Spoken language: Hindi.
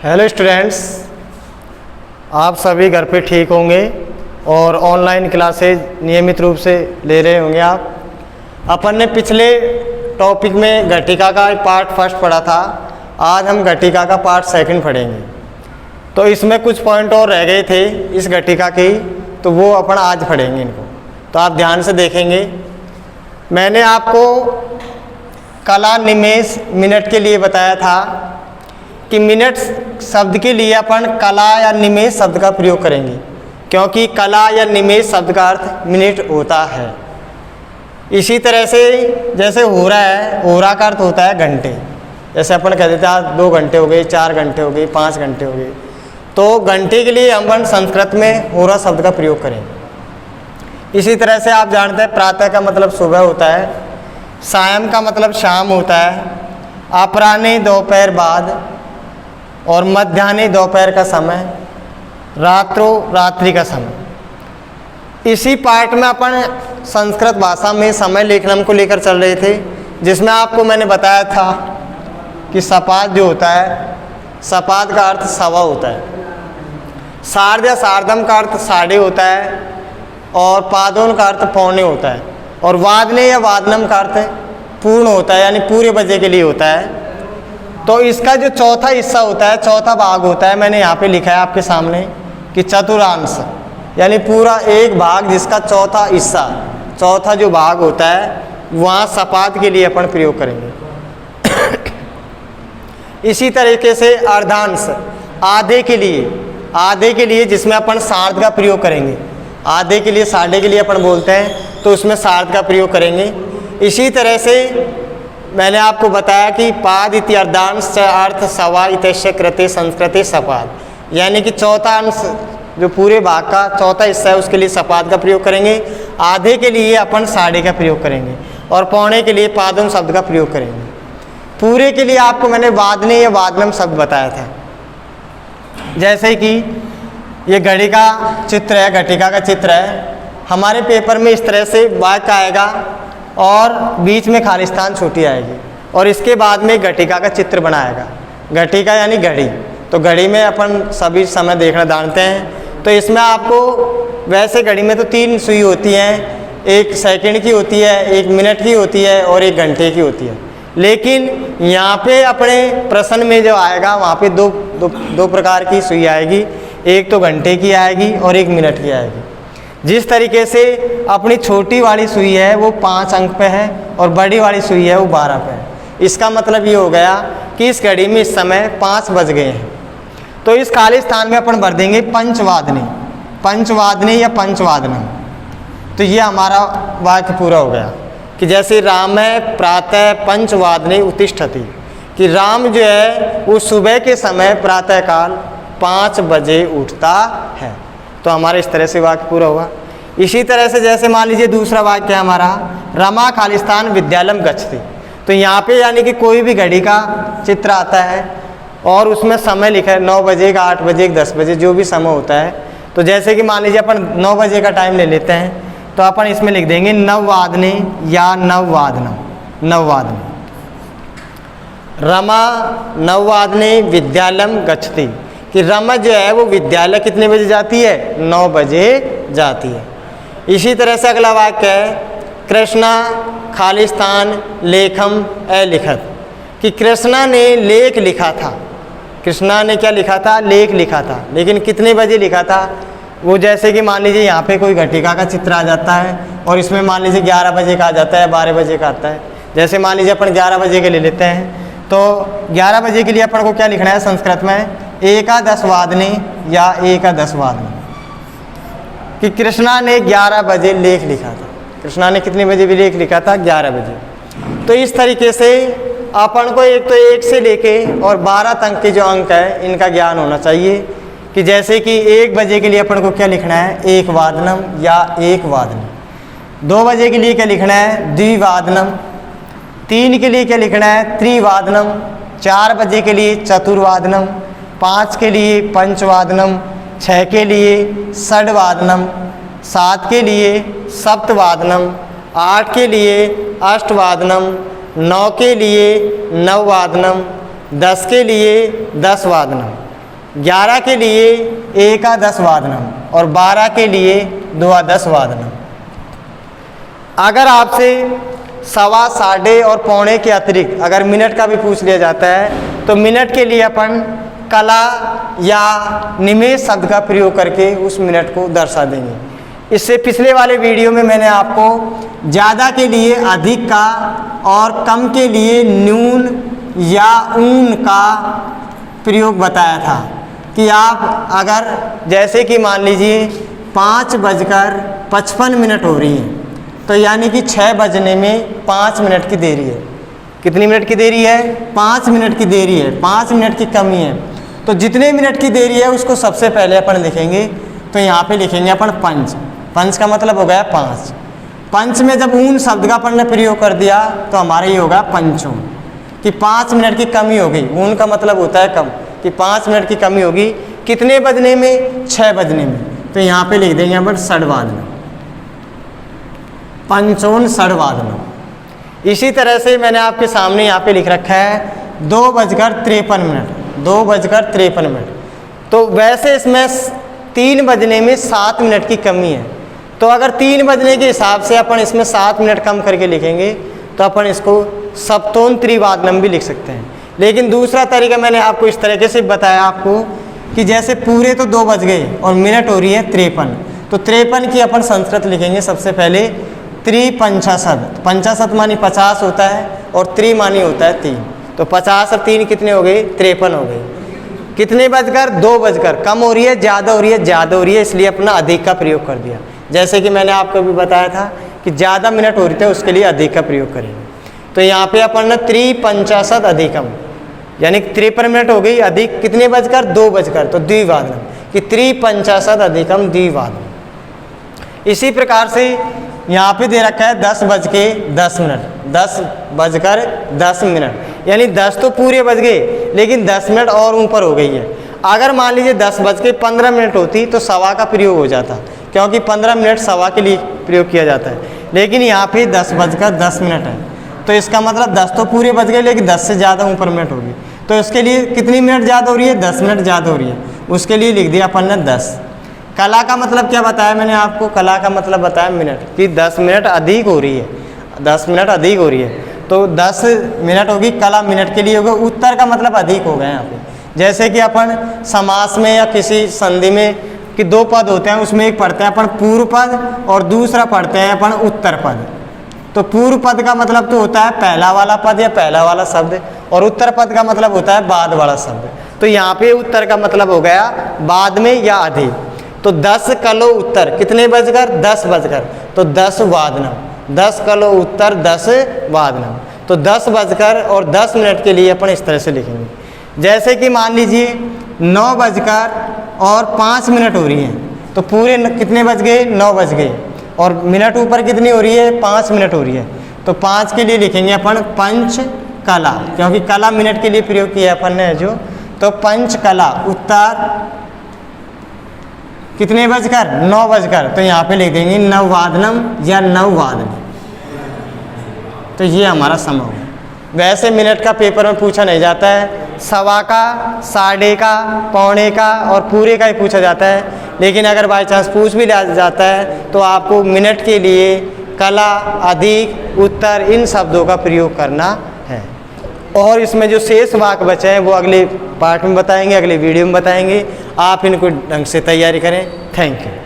हेलो स्टूडेंट्स, आप सभी घर पे ठीक होंगे और ऑनलाइन क्लासेज नियमित रूप से ले रहे होंगे। आप अपन ने पिछले टॉपिक में घटिका का पार्ट फर्स्ट पढ़ा था। आज हम घटिका का पार्ट सेकंड पढ़ेंगे। तो इसमें कुछ पॉइंट और रह गए थे इस घटिका की, तो वो अपन आज पढ़ेंगे इनको। तो आप ध्यान से देखेंगे। मैंने आपको कला निमेष मिनट के लिए बताया था कि मिनट शब्द के लिए अपन कला या निमेष शब्द का प्रयोग करेंगे, क्योंकि कला या निमेष शब्द का अर्थ मिनट होता है। इसी तरह से जैसे हो रहा है, हो रहा का अर्थ होता है घंटे। जैसे अपन कह देते हैं 2 घंटे हो गए, 4 घंटे हो गए, 5 घंटे हो गए। तो घंटे के लिए हम संस्कृत में हो रहा शब्द का प्रयोग करेंगे। इसी तरह से आप जानते हैं प्रातः का मतलब सुबह होता है, सायं का मतलब शाम होता है, अपराह्ने दोपहर बाद, और मध्याह्ने दोपहर का समय, रात्रो रात्रि का समय। इसी पार्ट में अपन संस्कृत भाषा में समय लेखनम को लेकर चल रहे थे, जिसमें आपको मैंने बताया था कि सपाद जो होता है, सपाद का अर्थ सवा होता है, सार्ध या सार्धम का अर्थ साढ़े होता है, और पादोन का अर्थ पौने होता है, और वादने या वादनम का अर्थ पूर्ण होता है, यानी पूरे बजे के लिए होता है। तो इसका जो चौथा हिस्सा होता है, चौथा भाग होता है, मैंने यहाँ पे लिखा है आपके सामने कि चतुर्थांश, यानी पूरा एक भाग जिसका चौथा हिस्सा, चौथा जो भाग होता है, वहाँ सपाद के लिए अपन प्रयोग करेंगे। इसी तरीके से अर्धांश, आधे के लिए जिसमें अपन सार्ध का प्रयोग करेंगे। आधे के लिए, साढ़े के लिए अपन बोलते हैं, तो उसमें सार्ध का प्रयोग करेंगे। इसी तरह से मैंने आपको बताया कि पाद इति अर्धांश च अर्थ सवा इत्यस्य कृते संस्कृते सपाद, यानी कि चौथा अंश जो पूरे भाग का चौथा हिस्सा है उसके लिए सपाद का प्रयोग करेंगे। आधे के लिए अपन साढ़े का प्रयोग करेंगे, और पौने के लिए पादम शब्द का प्रयोग करेंगे। पूरे के लिए आपको मैंने वादने या वादनम शब्द बताया था। जैसे कि ये घड़ी का चित्र है, घटिका का चित्र है। हमारे पेपर में इस तरह से वाक्य आएगा और बीच में खालिस्तान छोटी आएगी, और इसके बाद में घटिका का चित्र बनाएगा। घटिका यानी घड़ी, तो घड़ी में अपन सभी समय देखना जानते हैं। तो इसमें आपको वैसे घड़ी में तो 3 सुई होती हैं, एक सेकंड की होती है, एक मिनट की होती है, और एक घंटे की होती है। लेकिन यहाँ पे अपने प्रश्न में जो आएगा वहाँ पे दो प्रकार की सुई आएगी, एक तो घंटे की आएगी और एक मिनट की आएगी। जिस तरीके से अपनी छोटी वाली सुई है वो 5 अंक पे है, और बड़ी वाली सुई है वो 12 पे है। इसका मतलब ये हो गया कि इस घड़ी में इस समय 5 बज गए हैं। तो इस खाली स्थान में अपन भर देंगे पंचवादनी या पंचवादनम। तो ये हमारा वाक्य पूरा हो गया कि जैसे राम प्रातः पंचवादने उत्तिष्ठति, कि राम जो है वो सुबह के समय प्रातःकाल 5 बजे उठता है। तो हमारे इस तरह से वाक्य पूरा हुआ। इसी तरह से जैसे मान लीजिए दूसरा वाक्य है हमारा, रमा खालिस्तान विद्यालयम गच्छति। तो यहाँ पे यानी कि कोई भी घड़ी का चित्र आता है और उसमें समय लिखा है 9 बजे का, 8 बजे का, 10 बजे, जो भी समय होता है। तो जैसे कि मान लीजिए अपन 9 बजे का टाइम ले लेते हैं, तो अपन इसमें लिख देंगे नववादने या नववादनम, नववादने। रमा नववादने विद्यालयम गच्छति, कि रमा जो है वो विद्यालय कितने बजे जाती है? 9 बजे जाती है। इसी तरह से अगला वाक्य है कृष्णा खालिस्तान लेखम अलिखत, कि कृष्णा ने लेख लिखा था। कृष्णा ने क्या लिखा था? लेख लिखा था। लेकिन कितने बजे लिखा था? वो जैसे कि मान लीजिए यहाँ पे कोई घटिका का चित्र आ जाता है और इसमें मान लीजिए 11 बजे का आ जाता है, 12 बजे का आता है। जैसे मान लीजिए अपन 11 बजे के ले लेते हैं, तो 11 बजे के लिए अपन को क्या लिखना है संस्कृत में? एकादश वादने या एकादश वादने, कि कृष्णा ने 11 बजे लेख लिखा था। कृष्णा ने कितने बजे भी लेख लिखा था? 11 बजे। तो इस तरीके से अपन को एक तो 1 से लेके और 12 तक के जो अंक है इनका ज्ञान होना चाहिए। कि जैसे कि 1 बजे के लिए अपन को क्या लिखना है? एक वादनम या एक वादनम। 2 बजे के लिए क्या लिखना है? द्विवादनम। 3 के लिए क्या लिखना है? त्रिवादनम। 4 बजे के लिए चतुर्वादनम। 5 के लिए पंचवादनम। 6 के लिए षड्वादनम। 7 के लिए सप्तवादनम। 8 के लिए अष्टवादनम। 9 के लिए नववादनम। 10 के लिए 10 वादनम। 11 के लिए 1 आ 10 वादनम और 12 के लिए 2 आ 10 वादनम। अगर आपसे सवा, साढ़े और पौने के अतिरिक्त अगर मिनट का भी पूछ लिया जाता है तो मिनट के लिए अपन कला या निमेष शब्द का प्रयोग करके उस मिनट को दर्शा देंगे। इससे पिछले वाले वीडियो में मैंने आपको ज़्यादा के लिए अधिक का और कम के लिए न्यून या ऊन का प्रयोग बताया था कि आप अगर जैसे कि मान लीजिए 5:55 हो रही है तो यानी कि 6 बजने में 5 मिनट की देरी है। कितनी मिनट की देरी है? 5 मिनट की देरी है, 5 मिनट की कमी है। तो जितने मिनट की देरी है उसको सबसे पहले अपन लिखेंगे। तो यहाँ पे लिखेंगे अपन पंच। पंच का मतलब हो गया 5। पंच में जब ऊन शब्द का अपन ने प्रयोग कर दिया तो हमारा ये होगा पंचून, कि 5 मिनट की कमी हो गई। ऊन का मतलब होता है कम, कि 5 मिनट की कमी होगी। कितने बजने में? 6 बजने में। तो यहाँ पे लिख देंगे अपन षड्वादनम, पंचोन षड्वादनम। इसी तरह से मैंने आपके सामने यहाँ पे लिख रखा है 2:53। 2:53। तो वैसे इसमें 3 बजने में 7 मिनट की कमी है। तो अगर 3 बजने के हिसाब से अपन इसमें 7 मिनट कम करके लिखेंगे तो अपन इसको सप्तोन त्रिवादनम भी लिख सकते हैं। लेकिन दूसरा तरीका मैंने आपको इस तरीके से बताया आपको कि जैसे पूरे तो 2 बज गए और मिनट हो रही है 53, तो 53 की अपन संस्कृत लिखेंगे सबसे पहले त्रिपंचाशत। पंचाशत मानी 50 होता है और त्रि मानी होता है 3। तो 50 और 3 कितने हो गए? 53 हो गए। कितने बजकर? 2 बजकर। कम हो रही है, ज़्यादा हो रही है? ज़्यादा हो रही है, इसलिए अपना अधिक का प्रयोग कर दिया। जैसे कि मैंने आपको भी बताया था कि ज़्यादा मिनट हो रहे थे उसके लिए अधिक का प्रयोग करेंगे। तो यहाँ पे अपन ने त्रिपंचाशत अधिकम, यानी 53 मिनट हो गई अधिक। कितने बजकर? 2 बजकर। तो द्विवादनम, कि त्रिपंचाशत अधिकम द्विवादनम। इसी प्रकार से यहाँ पे दे रखा है 10:10। 10:10, यानी 10 तो पूरे बज गए लेकिन 10 मिनट और ऊपर हो गई है। अगर मान लीजिए 10:15 होती तो सवा का प्रयोग हो जाता, क्योंकि 15 मिनट सवा के लिए प्रयोग किया जाता है। लेकिन यहाँ पे 10:10 है, तो इसका मतलब 10 तो पूरे बज गए लेकिन 10 से ज़्यादा ऊपर मिनट होगी। तो इसके लिए कितनी मिनट ज़्यादा हो रही है? 10 मिनट ज़्यादा हो रही है। उसके लिए लिख दिया अपन ने 10। कला का मतलब क्या बताया मैंने आपको? कला का मतलब बताया मिनट, कि 10 मिनट अधिक हो रही है। 10 मिनट अधिक हो रही है तो 10 मिनट होगी, कला मिनट के लिए होगा। उत्तर का मतलब अधिक हो गया यहाँ पे। जैसे कि अपन समास में या किसी संधि में कि 2 पद होते हैं, उसमें एक पढ़ते हैं अपन पूर्व पद और दूसरा पढ़ते हैं अपन उत्तर पद। तो पूर्व पद का मतलब तो होता है पहला वाला पद या पहला वाला शब्द, और उत्तर पद का मतलब होता है बाद वाला शब्द। तो यहाँ पे उत्तर का मतलब हो गया बाद में या अधिक। तो 10 कलो उत्तर, कितने बजकर? 10 बजकर। तो 10 वादनम, 10 कलो उत्तर 10 वादनम। तो 10 बजकर और 10 मिनट के लिए अपन इस तरह से लिखेंगे। जैसे कि मान लीजिए 9:05 हो रही है, तो पूरे कितने बज गए? 9 बज गए, और मिनट ऊपर कितनी हो रही है? 5 मिनट हो रही है। तो 5 के लिए लिखेंगे अपन पंच कला, क्योंकि कला मिनट के लिए प्रयोग किया अपन ने जो। तो पंच कला उत्तर कितने बजकर? 9 बजकर। तो यहाँ पे लिख देंगे नववादनम या नववादन। तो ये हमारा समय होगा। वैसे मिनट का पेपर में पूछा नहीं जाता है, सवा का, साढ़े का, पौने का और पूरे का ही पूछा जाता है। लेकिन अगर बाई चांस पूछ भी लिया जाता है तो आपको मिनट के लिए कला, अधिक, उत्तर इन शब्दों का प्रयोग करना है। और इसमें जो शेष वाक्य बचे हैं वो अगले पार्ट में बताएंगे, अगले वीडियो में बताएंगे। आप इनको ढंग से तैयारी करें। Thank you.